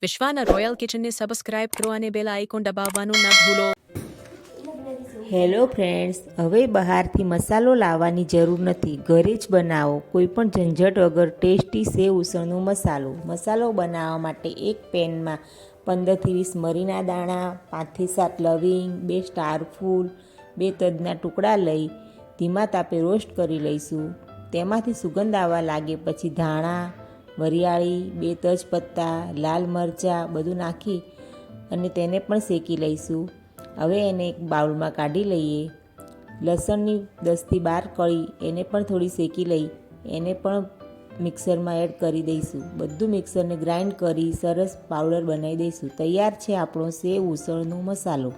વિશ્વાના royal કિચનને subscribe કરો અને bell icon દબાવવાનું ન ભૂલો. હેલો ફ્રેન્ડ્સ, હવે બહારથી મસાલો લાવવાની જરૂર નથી, ઘરે જ બનાવો કોઈપણ ઝંઝટ વગર ટેસ્ટી સેવ ઉસળનો મસાલો બનાવવા માટે એક પેનમાં 15થી 20 મરીના દાણા, 5થી 7 લવિંગ, 2 સ્ટાર ફૂલ, 2 તજના ટુકડા લઈ ધીમા તાપે રોસ્ટ કરી લઈશું. તેમાંથી સુગંધ આવવા લાગે પછી ધાણા, વરિયાળી, 2 તેજપત્તા, લાલ મરચાં બધું નાખી અને તેને પણ શેકી લઈશું. હવે એને એક બાઉલમાં કાઢી લઈએ. લસણની 10થી 12 કળી એને પણ થોડી શેકી લઈ એને પણ મિક્સરમાં એડ કરી દઈશું. બધું મિક્સરને ગ્રાઇન્ડ કરી સરસ પાવડર બનાવી દઈશું. તૈયાર છે આપણો સેવ ઉસળનો મસાલો.